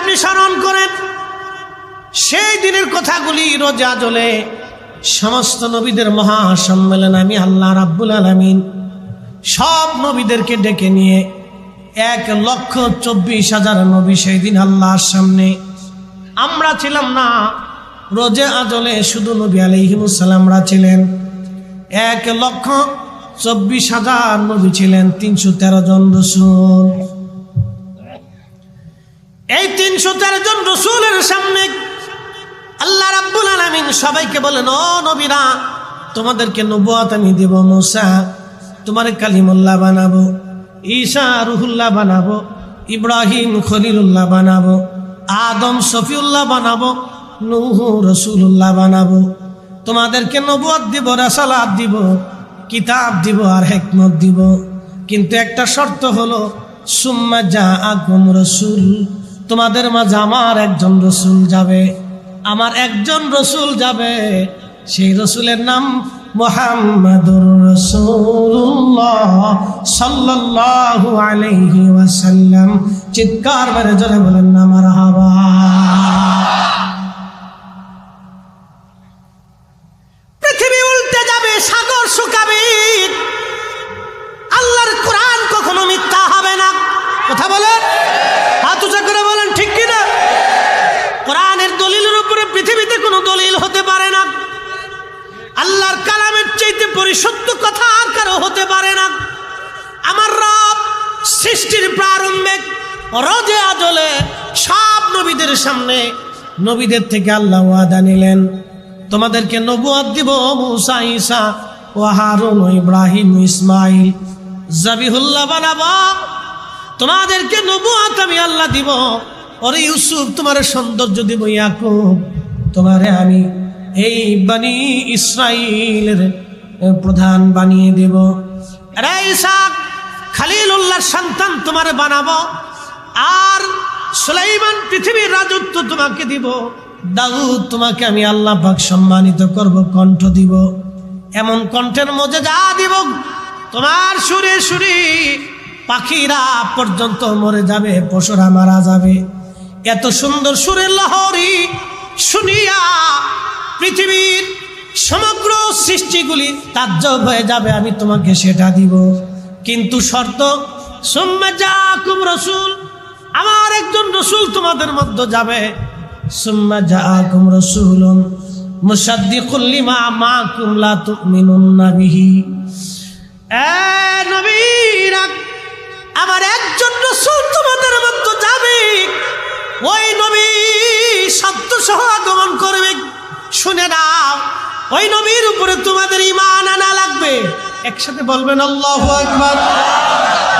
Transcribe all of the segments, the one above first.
আপনি স্মরণ করেন সেই দিনের কথাগুলি রোজা আজলে সমস্ত নবীদের মহাসম্মেলন আমি আল্লাহ রাব্বুল আলামিন সব নবীদেরকে ডেকে নিয়ে 1,24,000 নবী সেই দিন আল্লাহর সামনে। আমরা ছিলাম না, রোজা আজলে শুধু নবী আলাইহিমুস সালামরা ছিলেন। 1,24,000 নবী ছিলেন, 313 জন রসুল। এই 313 জন রসুলের সামনে আল্লাহ রাব্বুল আলামিন সবাইকে বলেন, ও নবীরা, তোমাদেরকে নবুয়ত আমি দেব। মুসা তোমারে কালিমুল্লাহ বানাবো, ঈসা রুহুল্লাহ বানাবো, ইব্রাহিম খলিলুল্লাহ বানাবো, আদম সফিউল্লাহ বানাবো, নূহ রসুলুল্লাহ বানাবো। তোমাদেরকে নবুয়ত দিব, রাসালাত দিব, কিতাব দিব আর হিকমত দিব। কিন্তু একটা শর্ত হলো, সুম্মা জাআকুম রাসূল, তোমাদের মাঝে আমার একজন রসুল যাবে, আমার একজন রসুল যাবে। সেই রসুলের নাম মুহাম্মাদুর রাসূলুল্লাহ সাল্লাল্লাহু আলাইহি ওয়াসাল্লাম। চিৎকার মেরে জোরে বলেন না মারহাবা। পৃথিবী উল্টে যাবে, সাগর শুকাবে, আল্লাহর কোরআন কখনো মিথ্যা হবে না। কথা বলেন, হাত উঁচা করে বলেন ঠিক কিনা? কোরআনের দলিলের উপরে পৃথিবীতে কোনো দলিল হতে পারে না। আল্লাহর কালামের চাইতে পরিশুদ্ধ কথা আর কারো হতে পারে না। আমার রব সৃষ্টির প্রারম্ভে রোজে আজলে সব নবীদের সামনে, নবীদের থেকে আল্লাহ ওয়াদা নিলেন, তোমাদেরকে নবুয়ত দিব। মুসা, ঈসা ও হারুন ও ইব্রাহিম ও ইসমাইল জাবিহুল্লাহ বানাবো। তোমাদেরকে নবুয়ত আমি আল্লাহ দিব। ওরে ইউসুফ, তোমার সৌন্দর্য দিব। ইয়াকুব, তোমারে আমি এই বনি ইসরাইলের প্রধান বানিয়ে দেব। রে ইসহাক, খলিলুল্লাহর সন্তান তোমারে বানাবো। আর সুলাইমান, পৃথিবীর রাজত্ব তোমাকে দিব। দাউদ, তোমাকে আমি আল্লাহ পাক সম্মানিত করব, কণ্ঠ দিব। এমন কণ্ঠের মর্যাদা দিব, তোমার সুরে সুরে পাখিরা পর্যন্ত মরে যাবে, পশুরা মারা যাবে। এত সুন্দর সুরের লহরী শুনিয়া পৃথিবীর সমগ্র সৃষ্টিগুলি তাজ্জব হয়ে যাবে। আমি তোমাকে সেটা দিব, কিন্তু শর্ত, সুম্মা জাআকুম রাসূল, আমার একজন রসুল তোমাদের মধ্যে যাবে। সুম্মা জাআকুম রাসূলুন মুসাদ্দিকুল লিমা মাআকুম লা তুমিনুন্না বিহি। নবীরা, আমার একজন রসুল তোমাদের মধ্যে যাবে। ওই নবী সত্য সহ আগমন করবে। শুনে নাও, ওই নবীর উপরে তোমাদের ঈমান আনা লাগবে। একসাথে বলবেন আল্লাহু আকবার।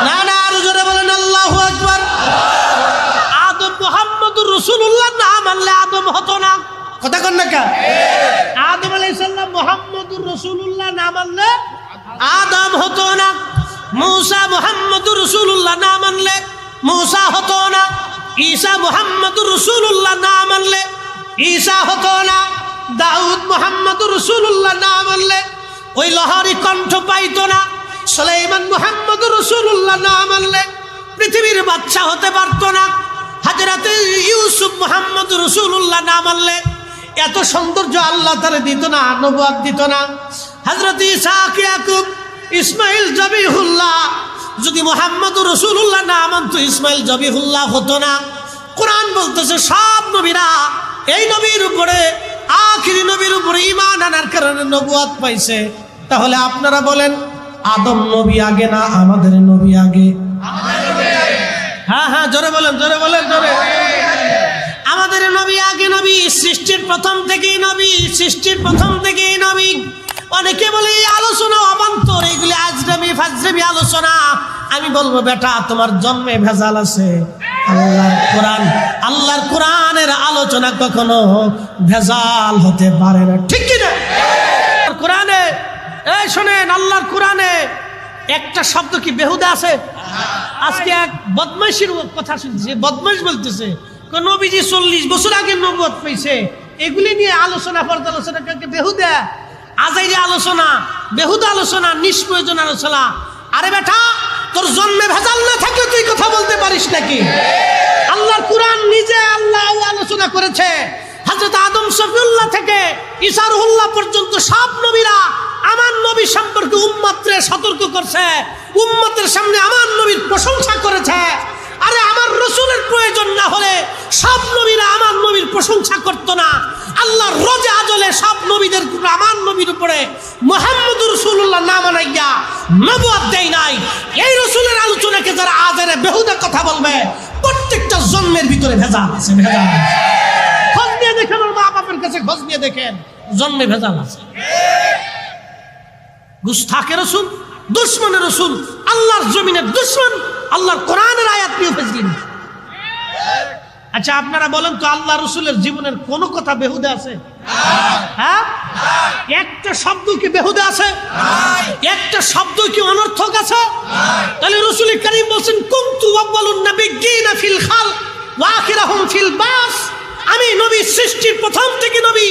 না না, আরো জোরে বলেন আল্লাহু আকবার। আদম মুহাম্মদুর রাসূলুল্লাহ না মানলে আদম হতো না। কথা কন না কা? আদম আলাইহিস সালাম মুহাম্মদুর রাসূলুল্লাহ না মানলে আদম হতো না। মুসা মুহাম্মদুর রাসূলুল্লাহ না মানলে মুসা হতো না। ঈসা মুহাম্মদুর রাসূলুল্লাহ না মানলে ঈসা হতো না। দাউদ মুহাম্মদুর রাসূলুল্লাহ না মানলে ওই লহরী কণ্ঠ পাইতো না। সুলাইমান মুহাম্মদুর রাসূলুল্লাহ না মানলে পৃথিবীর বাদশা হতে পারতো না। হযরতে ইউসুফ মুহাম্মদুর রাসূলুল্লাহ না মানলে এত সৌন্দর্য আল্লাহ তারে দিত না, নবুয়ত দিত না। হযরতে ইসহাক, ইয়াকুব, ইসমাইল, জবিহুল্লাহ যদি মুহাম্মদুর রাসূলুল্লাহ না মানতো, ইসমাইল জবিহুল্লাহ হতো না। কোরআন বলতেছে সব নবীরা এই নবীর উপরে, আখিরি নবীর উপরে ঈমান আনার কারণে নবুয়ত পাইছে। তাহলে আপনারা বলেন, আদম নবী আগে না আমাদের নবী আগে? হ্যাঁ হ্যাঁ, জোরে বলেন, জোরে বলেন, জোরে। আমাদের নবী আগে। নবী সৃষ্টির প্রথম থেকেই নবী, সৃষ্টির প্রথম থেকেই নবী। অনেকে বলে এই আলোচনা অবান্তর, এগুলি আজরাবি ফাজরাবি আলোচনা। আমি বলবো, বেটা, তোমার জন্মে ভেজাল আছে। আল্লাহর কোরআনের আলোচনা কখনো ভেজাল হতে পারে না, ঠিক কিনা? কোরআনে, এই শোনেন, আল্লাহর কোরআনে একটা শব্দ কি বেহুদা আছে? আজকে এক বদমাইশির কথা শুনছি, বদমাইশ বলতেছে নবীজি 40 বছর আগে নবুয়ত পাইছে। এগুলি নিয়ে আলোচনা পর্যালোচনা বেহুদা, আজাইরি আলোচনা, বেহুদা আলোচনা, নিষ্প্রয়োজন আলোচনা। আরে বেটা, তোর জন্মে ভেজাল না থাকলে তুই কথা বলতে পারিস নাকি? আল্লাহর কোরআন নিজে আলোচনা করেছে। হযরত আদম শফিউল্লাহ থেকে ঈসা রুহুল্লাহ পর্যন্ত সব নবীরা আমার নবী সম্পর্কে উম্মতকে সতর্ক করছে, উম্মতের সামনে আমার নবীর প্রশংসা করেছে। আরে আমার রাসূলের প্রয়োজন না হলে সব নবীরা আমার নবীর প্রশংসা করত না। আল্লাহর রোজে আজলে সব নবীদের উপরে আমার নবীর উপরে মুহাম্মদুর রাসূলুল্লাহ নাম আনাইয়া নবুয়ত দেয় নাই। এই রাসূলের আলোচনাকে যারা আজেরে বেহুদা কথা বলবে, প্রত্যেকটা জন্মের ভিতরে ভেজাল আছে, ভেজাল আছে। খোঁজ নিয়ে দেখেন, ওর মা বাপের কাছে খোঁজ নিয়ে দেখেন, জন্মে ভেজাল আছে। গুস্তাখে রাসূল, দুশমনে রাসূল, আল্লাহর জমিনের দুশমন, আল্লাহর কোরআনের আয়াত নিয়ে ফেজলিন। আচ্ছা আপনারা বলেন তো, আল্লাহ রাসূলের জীবনের কোন কথা বেহুদা আছে? হ্যাঁ, একটা শব্দ কি বেহুদা আছে? একটা শব্দ কি অনর্থক আছে? তাহলে রাসূল কারীম বলেন, কুনতু আউয়ালুন নাবিয়্যিনা ফিল খালক ওয়া আখিরুহুম ফিল বাস। আমি নবী সৃষ্টির প্রথম থেকে নবী,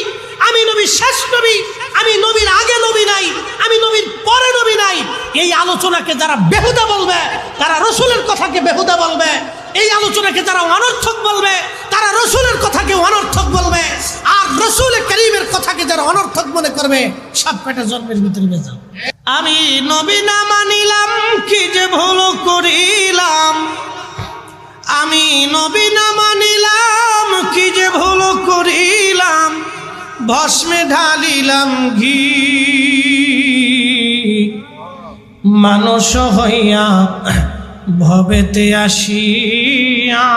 আমি নবীর শেষ নবী, আমি নবীর আগে নবী নাই, আমি নবীর পরে নবী নাই। এই আলোচনাকে যারা বেহুদা বলবে, তারা রাসূলের কথাকে বেহুদা বলবে। এই আলোচনাকে যারা অনর্থক বলবে, তারা রাসূলের কথাকে অনর্থক বলবে। আর রাসূল কারীমের কথাকে যারা অনর্থক মনে করবে, সব পেটে জন্মের ভিতরে ভেজাল। আমি নবী না মানিলাম, কি যে ভুল করিলাম। আমি নবী না মানিলাম, কি যে ভুল করিলাম। ভস্মে ঢালিলাম ঘি, মানুষ হইয়া ভবেতে আসিয়া।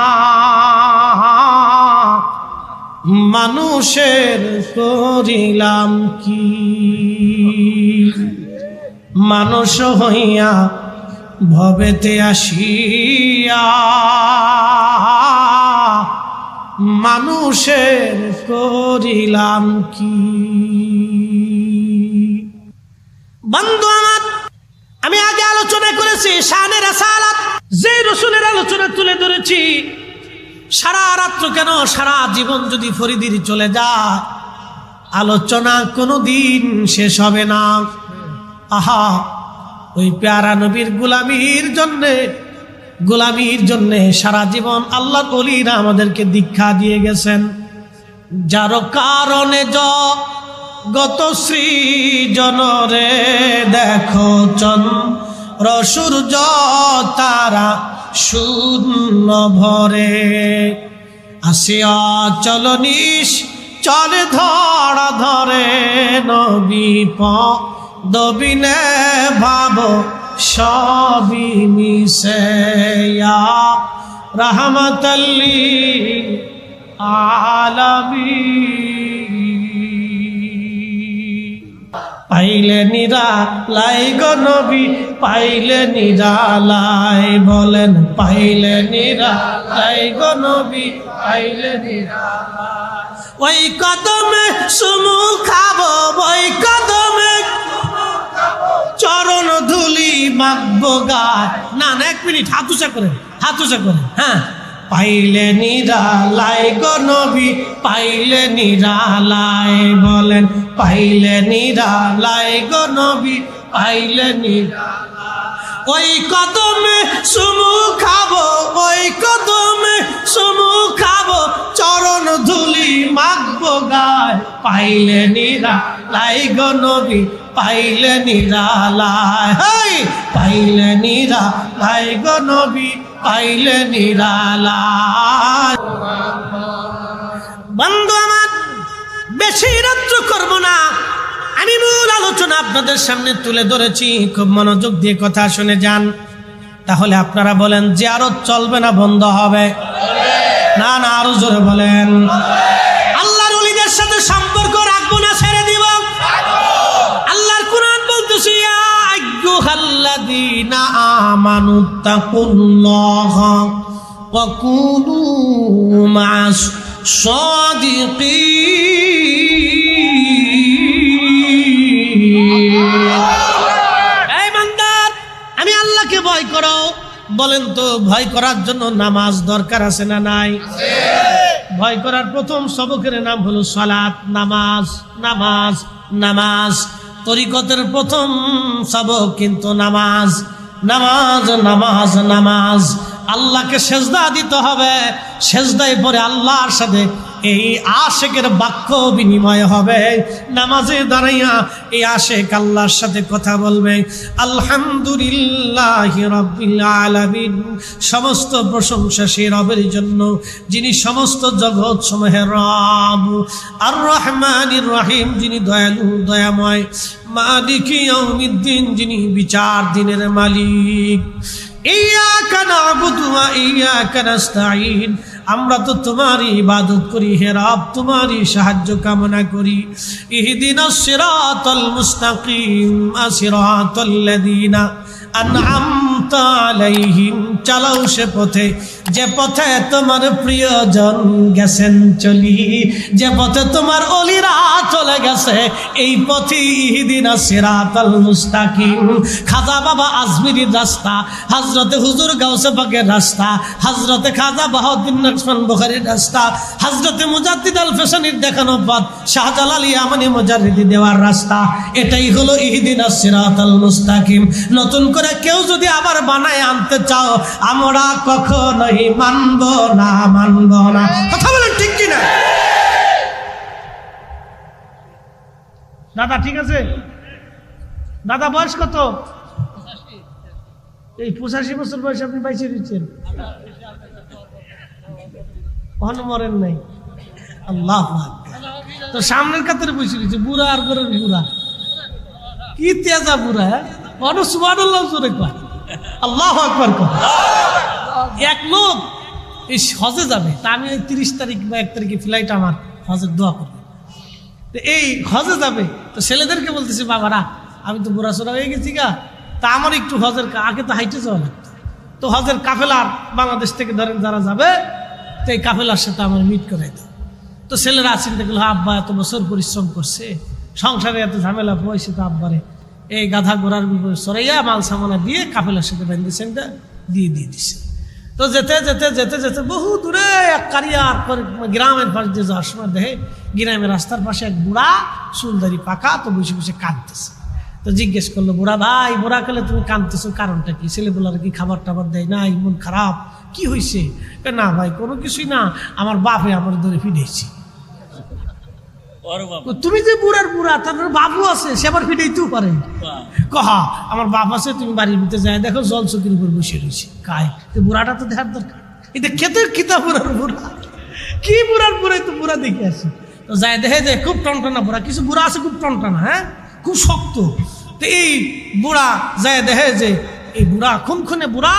মানুষের করিলাম কি, মানুষ হইয়া ভবেতে আসিয়া। মানুষের করিলাম কি। বন্ধু আমার, আমি আগে আলোচনা করেছি শানে রাসালাত, যে রাসূলের আলোচনা তুলে ধরেছি। সারা রাত্র কেন, সারা জীবন যদি ফরিদির চলে যায়, আলোচনা কোনোদিন শেষ হবে না। আহা, ওই প্যারা নবীর গোলামির জন্যে, গোলামির জন্যে সারা জীবন আল্লাহর ওলিরা আমাদেরকে দীক্ষা দিয়ে গেছেন। যার কারণে গত সৃজনরে দেখো চন্দ্র সূর্য তারা শূন্য ভরে। আসিয়া চলনিস চলে ধরা ধরে, নবী পদবিনে ভাব সবই মিশে। রহমতাল লিল আলামিন। পাইলে নিরালাই গো নবী, পাইলে নিরালাই। বলেন পাইলে নিরালাই গো নবী, পাইলে নিরালাই। ওই কদমে চুমু খাবো, ওই কদমে চরণ ধুলি মাখবো গায়। না না, এক মিনিট, হাত উঁচা করেন, হাত উঁচা করেন। হ্যাঁ, পাইলে নিরালাই গো নবী, পাইলে নিরালাই। বলেন পাইলে নিরালাই গো নবী, পাইলে নিরালাই। ওই কদমে চুমু খাবো, ওই কদমে চুমু খাবো, চরণ ধুলি মাখবো গায়। পাইলে নিরালাই গো নবী, পাইলে নিরালাই। হেই, পাইলে নিরালাই গো নবী, পাইলে নিরালাই। বন্ধু আমার, বেশি রাত্র করব না, আমি মূল আলোচনা আপনাদের সামনে তুলে ধরেছি। খুব মনোযোগ দিয়ে কথা শুনে যান, তাহলে আপনারা বলেন জিয়ারত চলবে না বন্ধ হবে? না না, আরো জোরে বলেন। আল্লাহর ওলিদের সাথে সম্পর্ক রাখবো না ছেড়ে দিব? আল্লাহর কোরআন বলতেছে, ইয়া আইয়ুহাল্লাযীনা আমানুত্তাকুল্লাহা ওয়া কুনু মা'আস সাদিকিন। এই বান্দা, আমি আল্লাহকে ভয় করো। বলেন তো, ভয় করার জন্য নামাজ দরকার আছে না নাই? ভয় করার প্রথম সবকের নাম হলো সালাত, নামাজ। নামাজ নামাজ তরিকতের প্রথম সবক কিন্তু নামাজ। নামাজ নামাজ নামাজ। আল্লাহকে সেজদা দিতে হবে, সেজদায় পরে আল্লাহর সাথে এই আশেকের বাক্য বিনিময় হবে। নামাজে দাঁড়াইয়া এই আশেক আল্লাহর সাথে কথা বলবে, আলহামদুলিল্লাহি রাব্বিল আলামিন, সমস্ত প্রশংসা সেই রবের জন্য যিনি সমস্ত জগৎ সমূহের রব, আর রহমানির রহিম, যিনি দয়ালু দয়াময়, মালিকি ইয়াউমিদ্দিন, যিনি বিচার দিনের মালিক। ইয়্যাকা না'বুদু ওয়া ইয়্যাকা নাস্তাঈন, আমরা তো তোমারই ইবাদত করি হে রব, তোমারই সাহায্য কামনা করি। ইহদিনাস সিরাতাল মুস্তাকিম, সিরাতাল্লাযীনা আন'আমতা আলাইহিম, চালাও সে পথে যে পথে তোমার প্রিয়জন গেছেন চলি, যে পথে তোমার ওলিরা চলে গেছে, এই পথে ইহদিনাস সিরাতাল মুস্তাকিম। খাজা বাবা আজমিরির রাস্তা, হযরতে হুজুর গাউসে পাকের রাস্তা, হযরতে খাজা বাহাউদ্দিন নকশবন্দ বুখারীর রাস্তা, হযরতে মুজাদ্দিদ আল ফেসানির দেখানো পথ, শাহজালাল ইয়ামানি মুজাররিদি দেওয়ার রাস্তা, এটাই হলো ইহদিনাস সিরাতাল মুস্তাকিম। নতুন করে কেউ যদি আবার বানায় আনতে চাও, আমরা কখনোই মানব না, মানব না। কথা বলেন ঠিক কিনা? দাদা ঠিক আছে? দাদা বয়স কত? এই 85 বছর বয়স আপনি বাইচে দিচ্ছেন, মরেন নাই। আল্লাহ তো সামনের কাতারে বসে দিচ্ছে, বুড়া আর করে বুড়া, কি তেজা বুড়া, সুবহানাল্লাহ জোরে কয়, আল্লাহু আকবার কয়। এক লোক এই হজে যাবে, তা আমি 30 তারিখ বা 1 তারিখে ফ্লাইট, আমার হজের দোয়া করবে। এই হজে যাবে তো ছেলেদেরকে বলতেছে, বাবারা আমি তো বুড়াচোরা হয়ে গেছি গা, তা আমার একটু হজের, আগে তো হাইটে যাওয়া লাগতো, তো হজের কাফেলার বাংলাদেশ থেকে ধরেন যারা যাবে, তো এই কাফেলার সাথে আমার মিট করাই দাও। তো ছেলেরা চিন্তা করলো, আব্বা এত বছর পরিশ্রম করছে, সংসারে এত ঝামেলা পয়সা, তো আব্বারে এই গাধা ঘোড়ার উপরে সরাইয়া মাল সামানা দিয়ে কাফেলার সাথে বেঁধেছেন, দিয়ে দিছে। তো যেতে যেতে যেতে যেতে বহু দূরে এক কারিয়ার গ্রামের পাশ দিয়ে যাওয়ার সময় দেখে গ্রামের রাস্তার পাশে এক বুড়া, চুলদারি পাকা, তো বসে বসে কাঁদতেছে। তো জিজ্ঞেস করলো, বুড়া ভাই, বুড়া কালে তুমি কাঁদতেছো, কারণটা কি? ছেলে বলার কি খাবার টাবার দেয় না, মন খারাপ, কি হয়েছে? না ভাই কোনো কিছুই না, আমার বাপে আমার ধরে ফিরেছি। তুমি যে বুড়ার বুড়া, তারপরে বাবু আছে, সে আবার ফিরেইতেও পারে। কহা আমার বাপ আছে, তুমি বাড়ির ভিতরে যায় দেখো, জল চকির উপর বসে রয়েছে, কায় বুড়াটা তো দেখার দরকার। এটা খেতে খিতা বুড়ার বুড়া, কি বুড়ার বুড়াই তো বুড়া দেখে আসে। তো যায় দেখে যে খুব টনটনা বুড়া, কিছু বুড়া আছে খুব টনটনা, হ্যাঁ খুব শক্ত। তো এই বুড়া যায় দেখে যে এই বুড়া খুনখুনে বুড়া,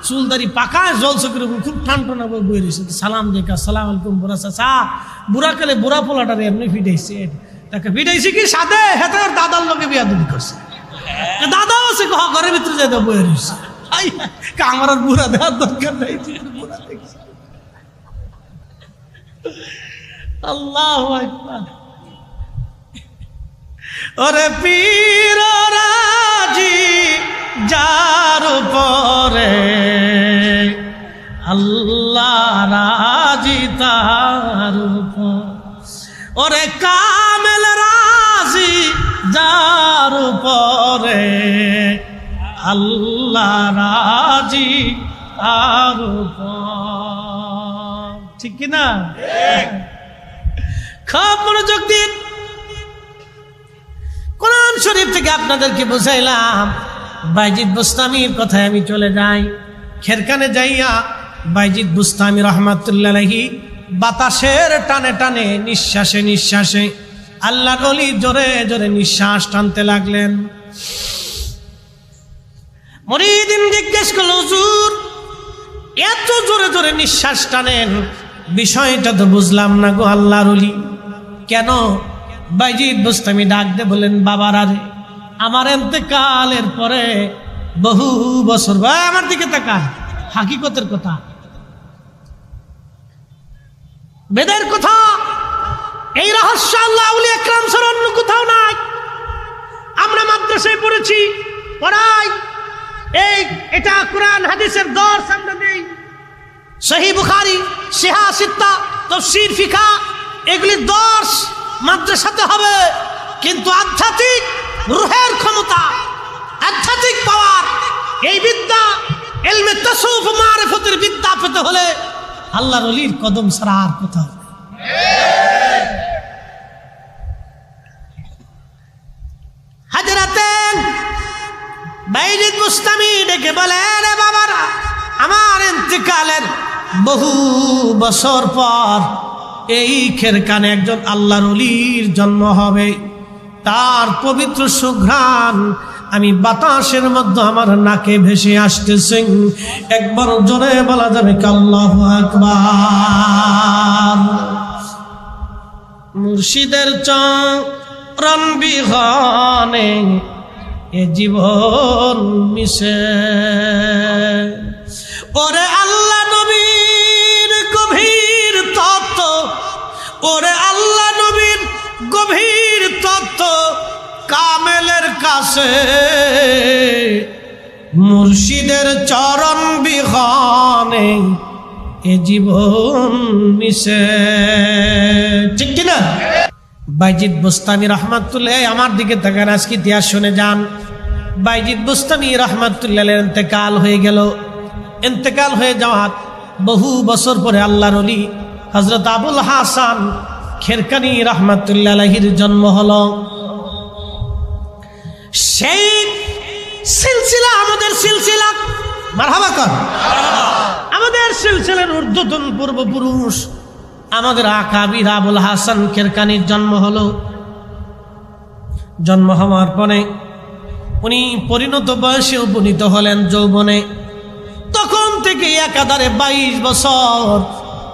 চুলদারি পাকা, জল চকির উপর খুব টনটনা বই রয়েছে। সালাম দেখা, সালাম আলাইকুম বুড়া চাচা। বুড়া কালে বুড়া পোলাটারে এমনি ফিটাইছে, তাকে ফিটাইছে কি সাথে হেতে ওর দাদার লোকে বিয়া দুলি করছে। দাদাও আছে ঘরের ভিতরে যাই বয়ে রয়েছে, আমার আর বুড়া দেওয়ার দরকার নাই। আল্লাহু আকবার। ওরে পীর রাজি যার উপরে, আল্লাহ রাজি তার উপর। ওরে কামেল রাজি যার উপরে, আল্লাহ রাজি তার উপর। ঠিক কিনা? খুব মনোযোগ দিন। কোরআন শরীফ থেকে আপনাদেরকে বুঝাইলাম। বাইজিদ বুস্তামির কথায় আমি চলে যাই। খেরকানে যাইয়া বাইজিদ বুস্তামি রহমাতুল্লাহ আলাইহি বাতাসের টানে টানে, নিঃশ্বাসে নিঃশ্বাসে আল্লাহর ওলি জোরে জোরে নিঃশ্বাস টানতে লাগলেন। মুরিদিন জিজ্ঞেস করল, হুজুর এত জোরে জোরে নিঃশ্বাস টানেন, বিষয়টা তো বুঝলাম না গো আল্লাহর ওলি, কেন? বাইজিদ বুস্তামি ডাক দে বলেন, বাবারা রে, আমার ইন্তেকালের পরে বহু বছর, ভাই আমার দিকে তাকায়, হাকিকতের কথা, বেদের কথা, এই রহস্য আল্লাহ আউলিয়া একরাম ছাড়া অন্য কোথাও নাই। আমরা মাদ্রাসায় পড়েছি, পড়াই, এটা কোরআন হাদিসের দর্স আমরা দেই। সহিহ বুখারী, সিহা সিত্তা, তাফসীর, ফিকহ, এগুলির দর্স মাদ্রাসাতে হবে। কিন্তু আধ্যাত্মিক রূহের ক্ষমতা, আধ্যাত্মিক পাওয়ার, এই বিদ্যা, ইলমে তাসাউফ মারিফতের বিদ্যা পেতে হলে আল্লাহর ওলির কদম ছাড়া আর কোথাও। বহু বছর পর এই খেরকানে একজন আল্লাহর ওলির জন্ম হবে। তার পবিত্র সুঘ্রাণ আমি বাতাসের মধ্যে আমার নাকে ভেসে আসতেছে। একবার জোরে বলা যাবে আল্লাহু আকবার। মুর্শিদের চরণ বিহনে এ জীবন মিশে। ওরে আল্লাহ নবীর গভীর তত্ত্ব, ওরে আল্লাহ নবীর গভীর তত্ত্ব কামেলের কাছে মুর্শিদের চরণ বিহনে এ জীবন মিশে। ঠিক কিনা? বাইজিদ বুস্তামি রহমাতুল্লাহ, আমার দিকে তাকান, আজকে ইতিহাস শুনে যান। বাইজিদ বুস্তামি রহমাতুল্লাহ ইন্তেকাল হয়ে গেল। ইন্তেকাল হয়ে যাওয়ার বহু বছর পরে আল্লাহর ওলি হযরত আবুল হাসান খেরকানি রহমাতুল্লাহ আলাইহির জন্ম হলো। সেই সিলসিলা আমাদের সিলসিলা, মারহাবা কর, আমাদের সিলসিলার ঊর্ধ্বতন পূর্বপুরুষ আমাদের আকাবির আবুল হাসান খেরকানির জন্ম হলো। জন্ম হওয়ার পরে উনি পরিণত বয়সে উপনীত হলেন যৌবনে। তখন থেকে একাধারে 22 বছর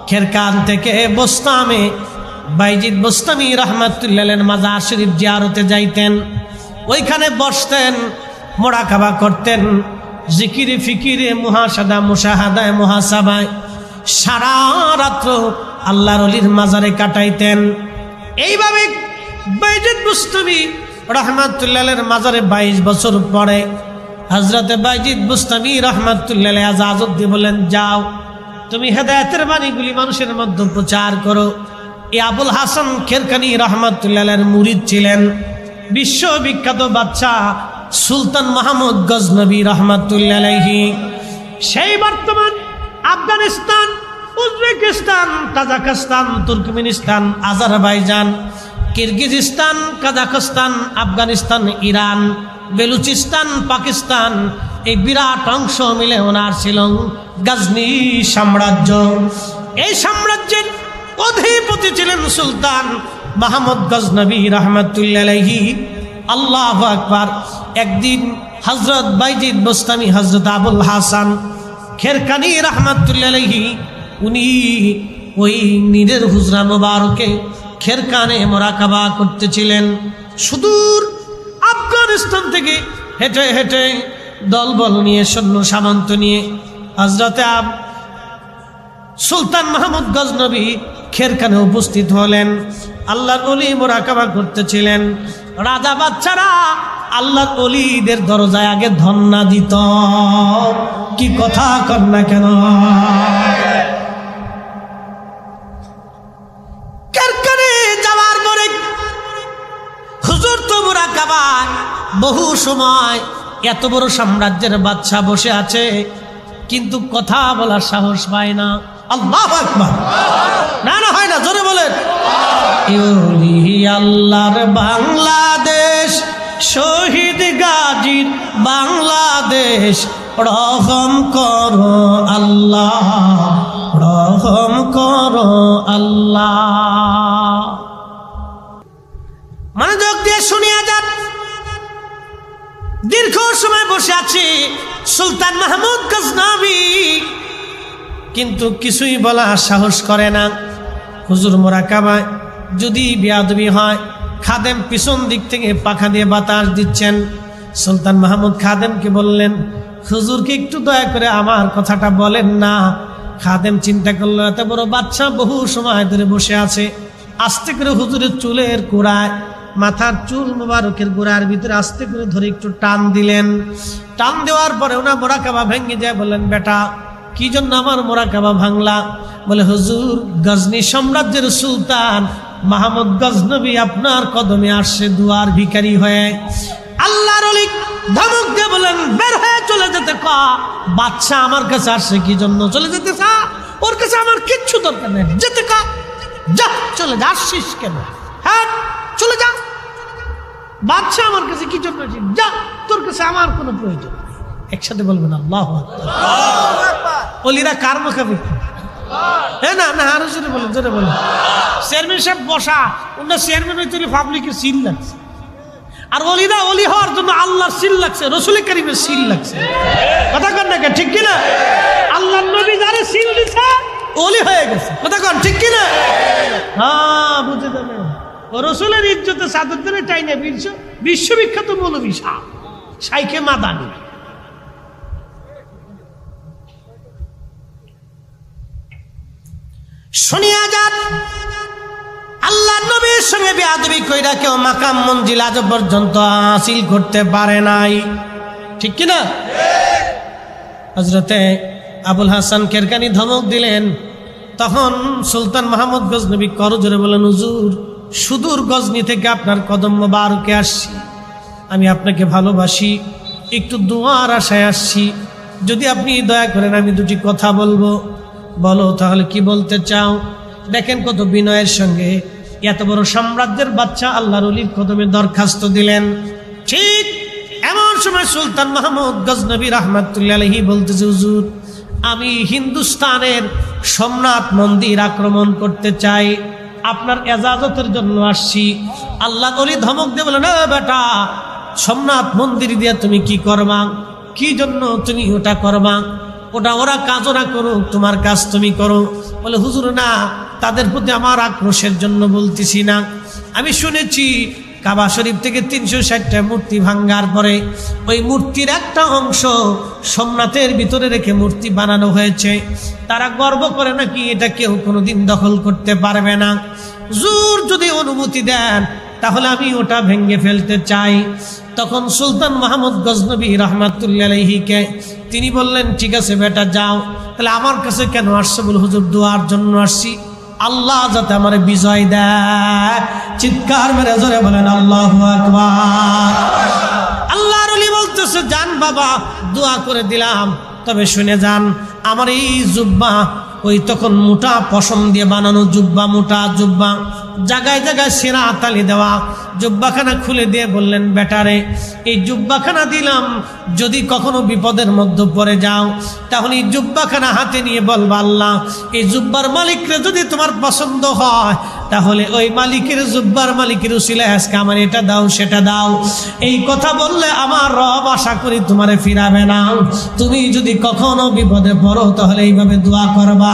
খেরকান থেকে বোস্তামে বাইজিদ বুস্তামি রহমাতুল্লাহ মাজার শরীফ জিয়ারতে যাইতেন। ওইখানে বসতেন, মোরাকাবা করতেন, জিকিরে ফিকিরে মুহাসাদা মুশাহাদায় মুহাসাবায় সারা রাত্র আল্লাহর ওলির মাজারে কাটাইতেন। এইভাবে বাইজিদ বুস্তামি রহমাতুল্লাহের মাজারে 22 বছর পরে হযরতে বাইজিদ বুস্তামি রহমাতুল্লাহ আজাজত দিয়ে বলেন, যাও তুমি হেদায়েতের বাণীগুলি মানুষের মধ্যে প্রচার করো। এই আবুল হাসান খেরকানি রহমাতুল্লাহের মুরিদ ছিলেন বিশ্ববিখ্যাত বাদশাহ সুলতান মাহমুদ গজনবী রহমাতুল্লাহ আলাইহি। সেই বর্তমান Afghanistan, Uzbekistan, Kazakhstan, Turkmenistan, Azerbaijan, Kyrgyzstan, Kazakhstan, Afghanistan, Iran, Balochistan, Pakistan, এই বিরাট অংশ মিলে ওনার ছিল গজনি সাম্রাজ্য। এই সাম্রাজ্যের অধিপতি ছিলেন সুলতান মাহমুদ গজনবী রহমাতুল্লাহ আলাইহি। আল্লাহু আকবার। একদিন হযরত বাইজিদ বুস্তামি হযরত আবুল হাসান খেরকানি রহমাতুল্লাহ আলাইহি উনি ওই নীরের হুজরা মুবারকে খেরকানে মোরাকাবা করতেছিলেন। সুদূর আফগানিস্তান থেকে হেঁটে হেঁটে দলবল নিয়ে, সৈন্য সামন্ত নিয়ে হযরতে সুলতান মাহমুদ গজনবী খেরকানে উপস্থিত হলেন। আল্লাহর ওলি মোরাকাবা করতেছিলেন। রাজা বাচ্চারা আল্লাহর ওলিদের দরজায় আগে ধন্না দিত। কি কথা কর না কেন? খেরকানে যাওয়ার পরে হুজুর তো মোরাকাবা বহু সময়, এত বড় সাম্রাজ্যের বাদশা বসে আছে কিন্তু কথা বলার সাহস পায় না। আল্লাহু আকবার। না না, হয় না, জোরে বলেন। আল্লাহর বাংলাদেশ, শহীদ গাজীর বাংলাদেশ, রহম করো আল্লাহ, রহম করো আল্লাহ। মনোযোগ দিয়ে শুনিয়া যান। দীর্ঘ সময় বসে আছে সুলতান মাহমুদ গজনবী, কিন্তু কিছুই বলা সাহস করে না। হুজুর মোরাকাবায় যদি বেয়াদবি হয়, খাদেম পিছন দিক থেকে পাখা দিয়ে বাতাস দিচ্ছেন। সুলতান মাহমুদ খাদেমকে বললেন, হুজুরকে একটু দয়া করে আমার কথাটা বলেন না। খাদেম চিন্তা করলো, এত বড় বাদশা বহু সময় ধরে বসে আছে। আস্তে করে হুজুরের চুলের গোড়ায়, মাথার চুল মুবারকের গোড়ার ভিতরে আস্তে করে ধরে একটু টান দিলেন। টান দেওয়ার পরে ওনার মোরাকাবা ভেঙে যায়। বললেন, বেটা কি জন্য আমার মোরাকাবা ভাঙলা? বলে, হুজুর গজনি সাম্রাজ্যের সুলতান মাহমুদ গজনবী আপনার কদমে আসছে দুয়ার ভিখারি হয়ে। আল্লাহর ওলি ধমক দিয়ে বলেন, বের হয়ে চলে যেতে ক। বাদশা আমার কাছে আসছে কি জন্য? চলে যেতে চা, ওর কাছে আমার কিচ্ছু দরকার নেই, যেতে ক। যা, চলে যা, আসছিস কেন? হ্যাঁ, চলে যা। বাদশা আমার কাছে কি জন্য? যা, তোর কাছে আমার কোনো প্রয়োজন নেই। একসাথে বলবেন আল্লাহু আকবার। ওলিরা কার মুখাপেক্ষী? হ্যাঁ না না, আরো জোরে বলেন, জোরে বলেন। চেয়ারম্যান সাহেব বসা, ওনার চেয়ারম্যান হইতে পাবলিকের সিল লাগছে। আর অলিরা অলি হওয়ার জন্য আল্লাহর সিল লাগছে, রসুল কারীমের সিল লাগছে। কথা কন না, ঠিক কিনা? আল্লাহর নবী যারে সিল দিছে অলি হয়ে গেছে। কথা কন, ঠিক কিনা? হ্যাঁ, বুঝে যাবে। ও রসুলের ইজ্জতে চাদর ধরে টাইনা বিশ্ববিখ্যাত মৌলবী শাইখে মাদানী। শুনিয়া যান, আল্লাহ নবীর সঙ্গে বেয়াদবি কইরা কেউ মাকাম মঞ্জিল আজ পর্যন্ত হাসিল করতে পারে নাই, ঠিক কিনা? হযরতে আবুল হাসান কেরকানি ধমক দিলেন। তখন সুলতান মাহমুদ গজনবী করজোরে বলেন, হুজুর, সুদূর গজনি থেকে আপনার কদম মোবারকে আসছি, আমি আপনাকে ভালোবাসি, একটু দোয়ার আশায় আসছি, যদি আপনি দয়া করেন আমি দুটি কথা বলবো। বলো, তাহলে কি বলতে চাও? দেখেন কত বিনয়ের সঙ্গে এত বড় সাম্রাজ্যের বাচ্চা আল্লাহর ওলির কদমে দরখাস্ত দিলেন। ঠিক এমন সময় সুলতান মাহমুদ গজনবী রাহমাতুল্লাহ আলাইহি বলতেছে, হুজুর, আমি হিন্দুস্তানের সোমনাথ মন্দির আক্রমণ করতে চাই, আপনার এজাজতের জন্য আসছি। আল্লাহ ওলি ধমক দিয়ে বলেন, বেটা, সোমনাথ মন্দির দিয়ে তুমি কি করবা? কি জন্য তুমি ওটা করবা? ওটা ওরা কাজ ওরা করুক, তোমার কাজ তুমি করো। বলে, হুজুর না, তাদের প্রতি আমার আক্রোশের জন্য বলতেছি না। আমি শুনেছি কাবা শরীফ থেকে 360টা মূর্তি ভাঙ্গার পরে ওই মূর্তির একটা অংশ সোমনাথের ভিতরে রেখে মূর্তি বানানো হয়েছে। তারা গর্ব করে নাকি এটা কেউ কোনোদিন দখল করতে পারবে না। হুজুর যদি অনুমতি দেন তাহলে আমি ওটা ভেঙে ফেলতে চাই। তখন সুলতান মাহমুদ গজনবী রাহমাতুল্লাহ আলাইহিকে তিনি বললেন, ঠিক আছে বেটা, যাও। তাহলে আমার কাছে কেন আসছে? বলে, হুজুর, দোয়ার জন্য আসছি, আল্লাহ যাতে আমার বিজয় দেয়। চিৎকার মেরে জোরে বলেন আল্লাহু আকবার। আল্লাহর ওলি বলতেছে, যান বাবা, দোয়া করে দিলাম, তবে শুনে যান, আমার এই জুব্বা, ওই তখন মোটা পশম দিয়ে বানানো জুব্বা, মোটা জুব্বা, জায়গায় জায়গায় সেরা তালি দেওয়া জুব্বাখানা খুলে দিয়ে বললেন, বেটারে, এই জুব্বাখানা দিলাম, যদি কখনো বিপদের মধ্যে পড়ে যাও তাহলে এই জুব্বাখানা হাতে নিয়ে বলবা, আল্লাহ, এই জুব্বার মালিকরে যদি তোমার পছন্দ হয় তাহলে ওই মালিকের জুব্বার মালিকের উসিলায় আজকে আমার এটা দাও, সেটা দাও। এই কথা বললে আমার রব আশা করি তোমারে ফিরাবে না। তুমি যদি কখনো বিপদে পড়ো তাহলে এইভাবে দোয়া করবা।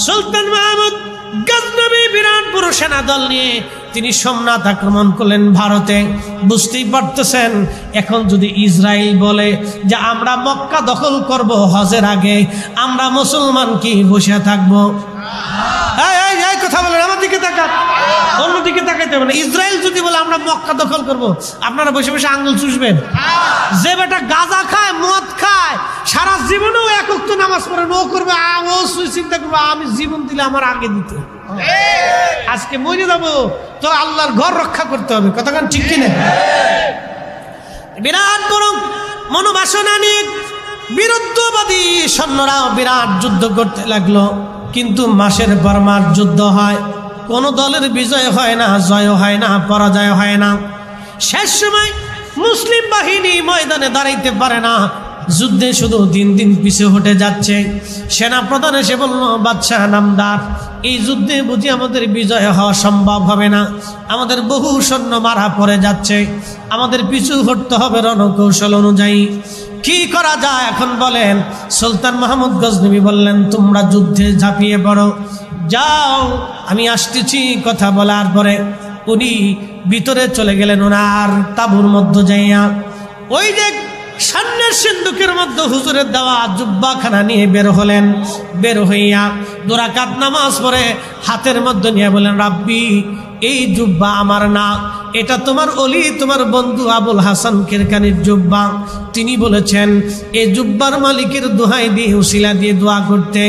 সুলতান মাহমুদ গজনবী বিরাট বড় সেনা দল নিয়ে তিনি সোমনাথ আক্রমণ করলেন ভারতে। বুঝতেই পারতেছেন, এখন যদি ইসরায়েল বলে যে আমরা মক্কা দখল করব হজের আগে, আমরা মুসলমান কি বসে থাকবো? এই কথা বলেন, আমার দিকে তাকান, অন্যদিকে তাকাইতে হবে না। ইসরায়েল যদি বলে আমরা মক্কা দখল করব, আপনারা বসে বসে আঙ্গুল চুষবেন? যে বেটা গাঁজা খায়, মদ খায়, সারা জীবনেও একক তো নামাজ পড়ে, ও করবে, ও চিন্তা করবে আমি জীবন দিলে আমার আগে দিতে, আজকে মরে যাবো, তো আল্লাহর ঘর রক্ষা করতে হবে। কতক্ষণ ঠিক কিনা? বিরাট বড় মনোবাসনা নিয়ে বিরুদ্ধবাদী সৈন্যরাও বিরাট যুদ্ধ করতে লাগলো। কিন্তু মাসের পর মাস যুদ্ধ হয়, কোন দলের বিজয় হয় না, জয় হয় না, পরাজয় হয় না। শেষ সময় মুসলিম বাহিনী ময়দানে দাঁড়াইতে পারে না, যুদ্ধে শুধু দিন দিন পিছু হটে যাচ্ছে। সেনা প্রধান এসে বলল, বাদশাহ নামদার, এই যুদ্ধে বুঝি আমাদের বিজয় হওয়া সম্ভব হবে না, আমাদের বহু সৈন্য মারা পড়ে যাচ্ছে, আমাদের পিছু হটতে হবে রণকৌশল অনুযায়ী। কি করা যায় এখন বলেন? সুলতান মাহমুদ গজনবী বললেন, তোমরা যুদ্ধে ঝাঁপিয়ে পড়ো, যাও, আমি আসতেছি। কথা বলার পরে উনি ভিতরে চলে গেলেন, ওনার তাঁবুর মধ্যে যাইয়া ওই যে সামনের সিন্ধুকের মধ্যে হুজুরের দেওয়া জুব্বাখানা নিয়ে বের হলেন। বের হইয়া 2 রাকাত নামাজ পড়ে হাতের মধ্যে নিয়ে বলেন, রাব্বি, এই জুব্বা আমার না, এটা তোমার ওলি, তোমার বন্ধু আবুল হাসান কেরকানির জুব্বা। তিনি বলেছেন এই জুব্বার মালিকের দোহাই দিয়ে, উসিলা দিয়ে দোয়া করতে।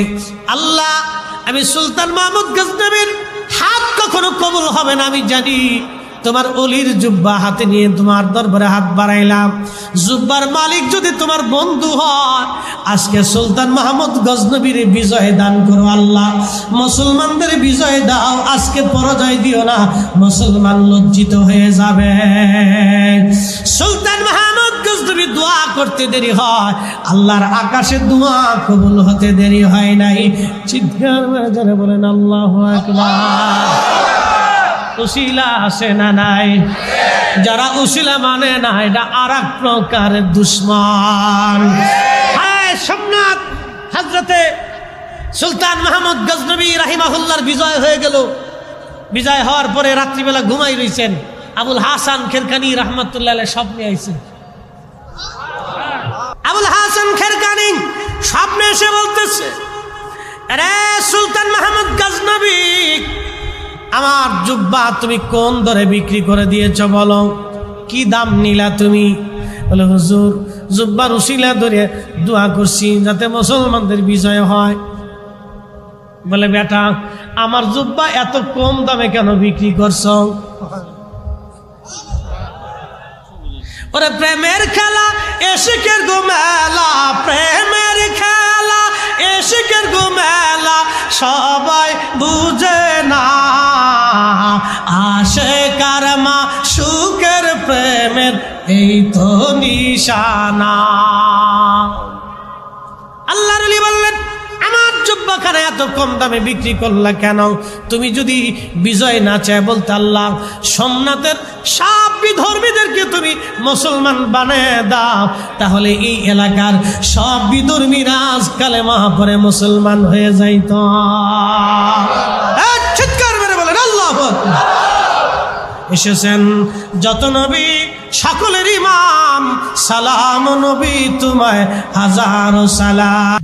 আল্লাহ, আমি সুলতান মাহমুদ গজনবীর হাত কখনো কবুল হবে না আমি জানি, তোমার অলির জুব্বা হাতে নিয়ে তোমার দরবারে হাত বাড়াইলাম। জুব্বার মালিক যদি তোমার বন্ধু হয়, আজকে সুলতান মাহমুদ গজনবীর বিজয় দান করো আল্লাহ, মুসলমানদের বিজয় দাও, আজকে পরাজয় দিও না, মুসলমান লজ্জিত হয়ে যাবে। সুলতান মাহমুদ গজনবী দোয়া করতে দেরি হয়, আল্লাহর আকাশে দোয়া কবুল হতে দেরি হয় নাই। চিৎকার করে যারা বলেন আল্লাহু আকবার। উসিলা আছে না নাই? যারা উসিলা মানে না, এটা আর এক প্রকারের দুশ্মন। হ্যাঁ, সোমনাথ হযরতে সুলতান মাহমুদ গজনবী রাহিমাহুল্লাহর বিজয় হয়ে গেল। বিজয় হওয়ার পরে রাত্রিবেলা ঘুমাই রয়েছেন। আবুল হাসান খেরকানি রহমতুল্লাহ আলাইহি স্বপ্নে আইছেন। আবুল হাসান খেরকানি স্বপ্নে এসে বলতেছে, আরে সুলতান মাহমুদ গজনবী, আমার জুব্বা তুমি কোন দরে বিক্রি করে দিয়েছ বলো, কি দাম নিলা তুমি? বলে হুজুর, জুব্বার উসিলা ধরে দোয়া করছি যাতে মুসলমানদের বিজয় হয়। বলে বেটা, আমার জুব্বা এত কম দামে কেন বিক্রি করছ? ওরে প্রেমের খেলা এশিকের গোমেলা, প্রেমের খেলা এশিকের গোমেলা, সবাই বুঝে না আশিকার মা সুখের প্রেমের এই তো নিশানা। আল্লাহর ওলি বললেন, আমার জুব্বাখানা এত কম দামে বিক্রি করলা কেন? তুমি যদি বিজয় না চায় বলতে, আল্লাহ সোমনাথের সব বিধর্মীদেরকে তুমি মুসলমান বানিয়ে দাও, তাহলে এই এলাকার সব বিধর্মীরা আজ কালেমা পড়ে মুসলমান হয়ে যাইত। চিৎকার করে বলেন আল্লাহু আকবার। এসেছেন যত নবী সকলের ইমাম, সালাম নবী তোমায় হাজারো সালাম।